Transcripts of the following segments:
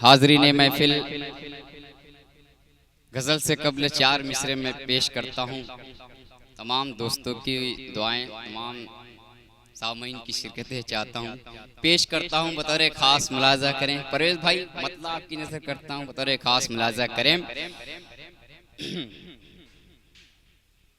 हाज़रीन महफिल, गज़ल से कबल 4 मिसरे में पेश करता हूँ। तमाम दोस्तों की दुआएं, तमाम सामीन की शिरकतें चाहता हूँ। पेश करता हूँ बतौर ख़ास मुलाजा करें। परवेज़ भाई मतलब आपकी नज़र करता हूँ, बतौर ख़ास मुलाजा करें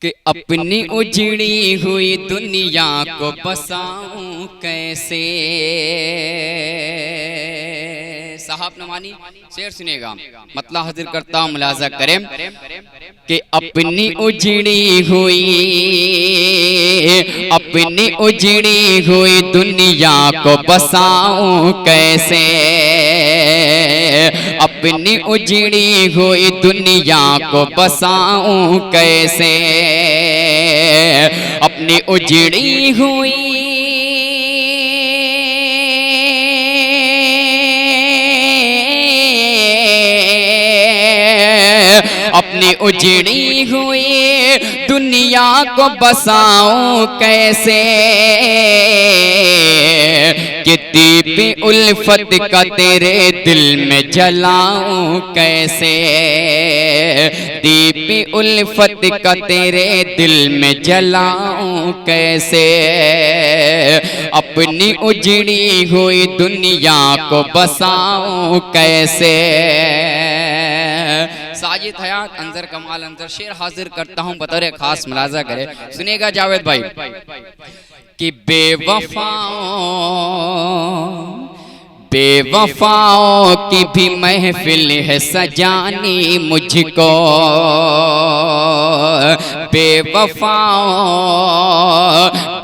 कि अपनी उजड़ी हुई दुनिया को बसाऊं कैसे। साहब नमानी शेर सुनेगा, मतलब हाजिर करता हूँ, मुलाजा करें कि अपनी उजड़ी हुई दुनिया को बसाऊं कैसे। अपनी उजड़ी हुई दुनिया को बसाऊं कैसे। अपनी उजड़ी हुई अपनी उजड़ी हुई दुनिया को बसाऊं कैसे। कि दीप उल्फत का तेरे दिल में जलाऊं कैसे। दीप उल्फत का तेरे दिल में जलाऊं कैसे। अपनी उजड़ी हुई दुनिया को बसाऊं कैसे। साजिद हयात अंजर कमाल अंजर शेर हाजिर करता हूँ, बतौर खास मुलाजा करे। सुनेगा जावेद भाई कि बेवफाओं की भी महफिल है सजानी मुझको।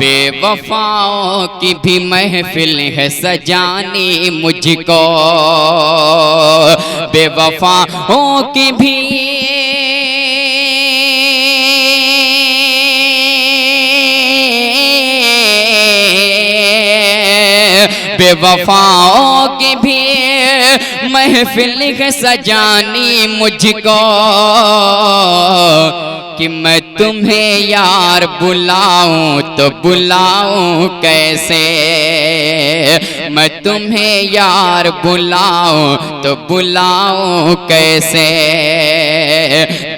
बेवफाओं की भी महफिल है सजानी मुझको। बेवफाओं की भी बेवफाओं की भी महफिल है सजानी मुझको। कि मैं तुम्हें यार बुलाऊं तो बुलाऊं कैसे। मैं तुम्हें यार बुलाऊं तो बुलाऊं कैसे।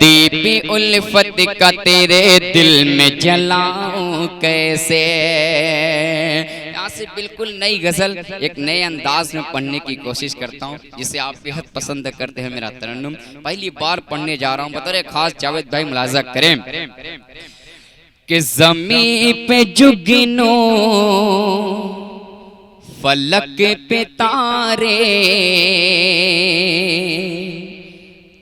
दीप उल्फत का तेरे दिल में जलाऊं कैसे। यहाँ से बिल्कुल नई गज़ल एक नए अंदाज में पढ़ने की कोशिश करता हूँ, जिसे आप बेहद पसंद करते हैं। मेरा तरन्नुम पहली बार पढ़ने जा रहा हूँ, बतौर खास जावेद भाई मुलाजा करें कि ज़मीं पे जुगनू फलक पे तारे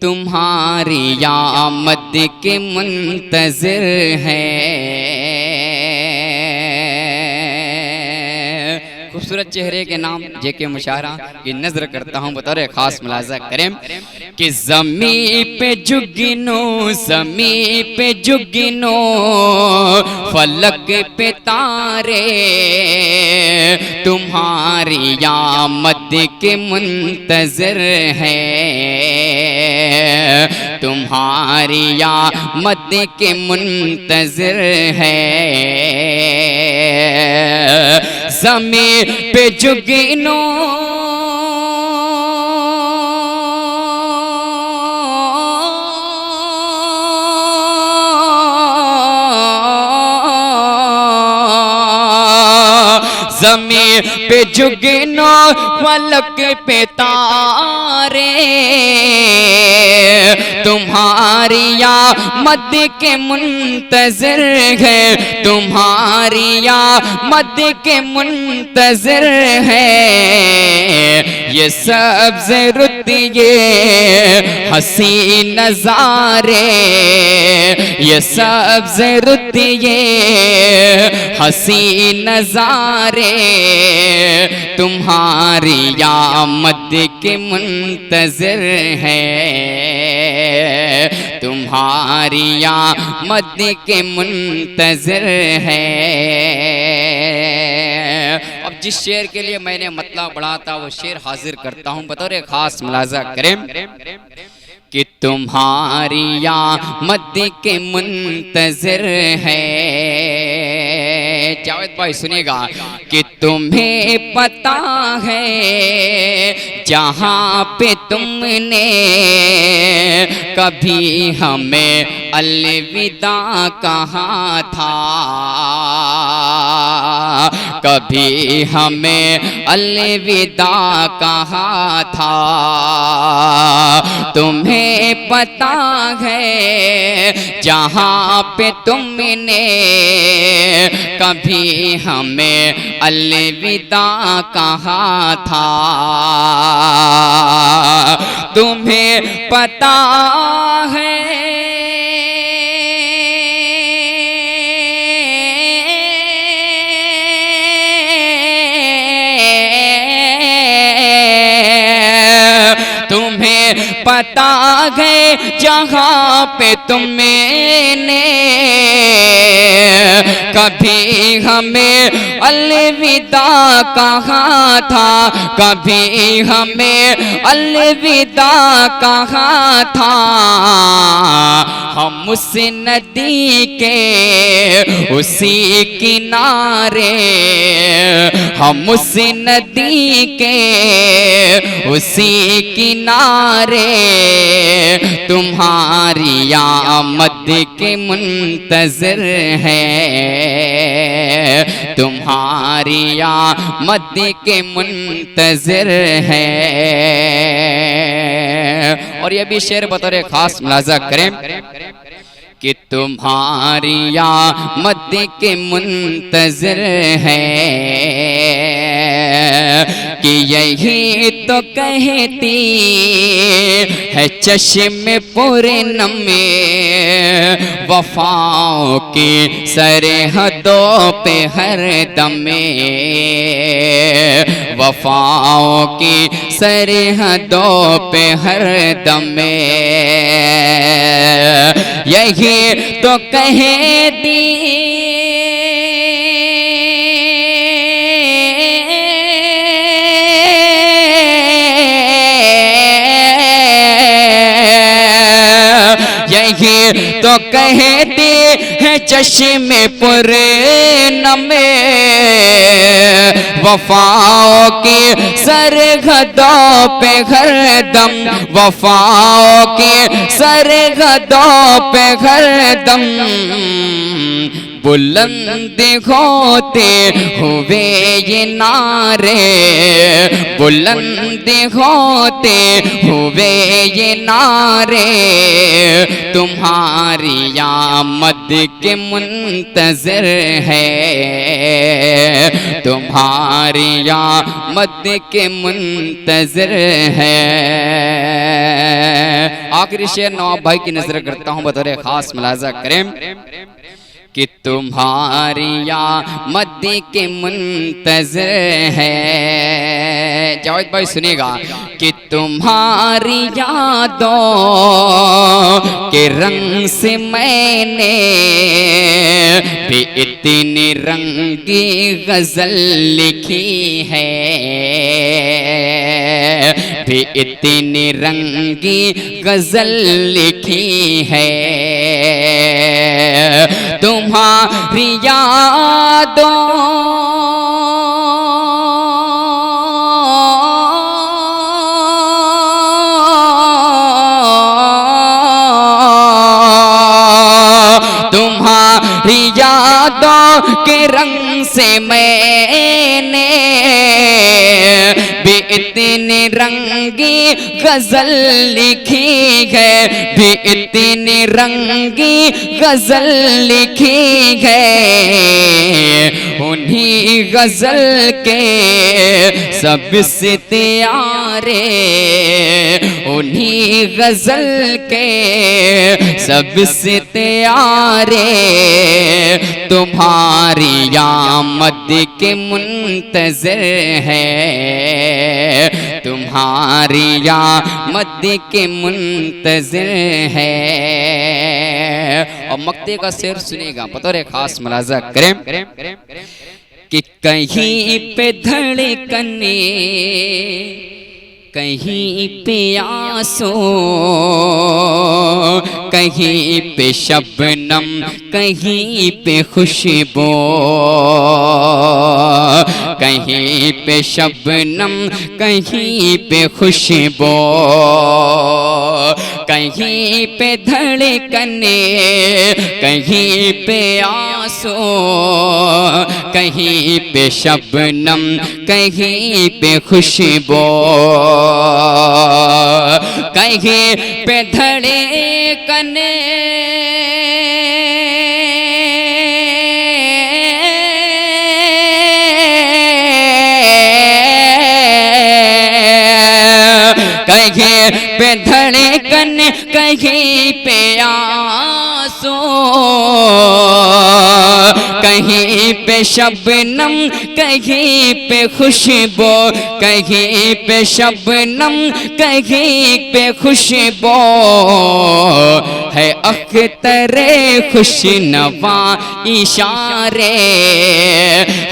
तुम्हारी आमद के मुंतज़िर हैं। खूबसूरत चेहरे के नाम जेके मुशारा की नजर करता हूँ, बतौर खास मुलाजा करें कि ज़मीं पे जुगनू फलक पे तारे तुम्हारी आमद के मुंतज़िर हैं। तुम्हारी आमद के मुंतज़िर हैं। ज़मीं पे जुगनू ज़मीं पे जुगनू फलक पे तारे तुम्हारी आमद के मुंतज़िर है। तुम्हारी आमद के मुंतज़िर है। ये सब्ज़ रुत ये हसी नज़ारे। ये सब्ज़ रुत ये हसी नज़ारे तुम्हारी आमद के मुंतज़िर है। तुम्हारी आमद के मुंतज़िर है। अब जिस शेर के लिए मैंने मतलब बढ़ा था वो शेर हाजिर करता हूँ, बतौर खास मुलाजा करें कि तुम्हारी आमद के मुंतज़िर है। जावेद भाई सुनेगा कि तुम्हें पता है जहाँ पे तुमने कभी हमें अलविदा कहा था, कभी हमें अलविदा कहा था। तुम्हें पता है जहाँ पे तुमने कभी हमें अलविदा कहा था, तुम्हें पता है पता है जहाँ पे तुमने कभी हमें अलविदा कहा था, कभी हमें अलविदा कहा था। हम उस नदी के उसी किनारे, हम उस नदी के उसी किनारे तुम्हारी आमद के मुंतज़िर हैं, तुम्हारी आमद के मुंतज़िर हैं। और ये भी शेर बतौर खास मुलाज़ा करें कि तुम्हारी आमद के मुंतज़िर हैं, कि यही तो कहती है चश्मे पूरनम में वफाओं की सरहदों पे हर दमे, वफाओं की सरहदों पे हर दमे। यही तो कहती यही तो कहती है चश्मे पूरनम में वफाओं की सरहदों पे हरदम, वफाओं की सरहदों पे हरदम बुलंद होते हुए ये नारे, बुलंद होते हुए ये नारे तुम्हारी आमद के मुंतज़िर है, तुम्हारी आमद के मुंतज़िर है। आखिरी शेर नवाब भाई की नजर करता हूँ, बतौर खास मुलाज़ा करें कि तुम्हारी आमद के मुंतज़िर है। जावेद भाई सुनिएगा कि तुम्हारी यादों के रंग से मैंने भी इतनी रंगी गजल लिखी है, भी इतनी रंगी गजल लिखी है। तुम्हारी यादों तुम्हारी यादों के रंग से मैंने भी इतनी रंगी गजल लिखी है, भी इतनी रंगी गजल लिखी है। उन्हीं गजल के सब सितारे, उन्हीं गजल के सब सितारे तुम्हारी आमद के मुंतज़िर है, तुम्हारी आमद के मुंतज़िर है। और मक्ते का शेर सुनेगा, बतौर खास मुलाज़ा करें कि कहीं पे धड़कने, कहीं पे आंसू, कहीं पे शबनम, कहीं पे खुशबू, कहीं पे पे शबनम, कहीं पे खुशबू, कहीं पे धड़कने, कहीं पे आंसू, कहीं पे शबनम, कहीं पे खुशबू, कहीं पे धड़कने, कहीं पे धड़कन, कहीं पे आंसू, कहीं पे शबनम, कहीं पे खुशबू, कहीं पे शबनम, कहीं पे खुशबू, है अख्तरे खुशनवा इशारे,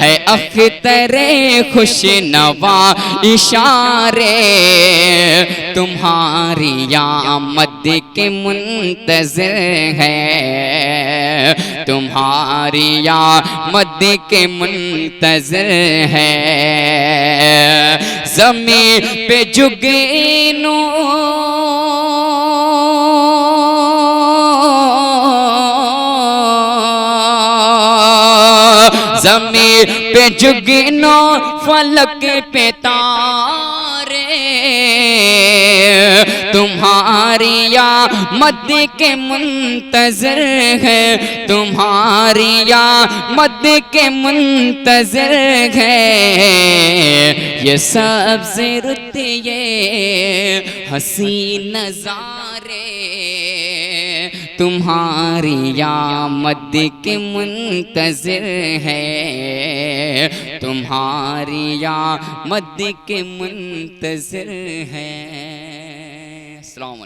है अख्तरे खुशनवा इशारे, तुम्हारी आमद के मुंतज़िर है, तुम्हारी आमद के मुंतज़िर है। ज़मीन पे जुगनू ज़मीन पे जुगनू, फलक पे तारे, तुम्हारी आमद के मुंतज़िर है, तुम्हारी आमद के मुंतज़िर है। ये सब्ज़ रुत, ये हसीन नज़ारे, तुम्हारी आमद के मुंतज़िर है, तुम्हारी आमद के मुंतज़िर है। अस्सलाम वालेकुम।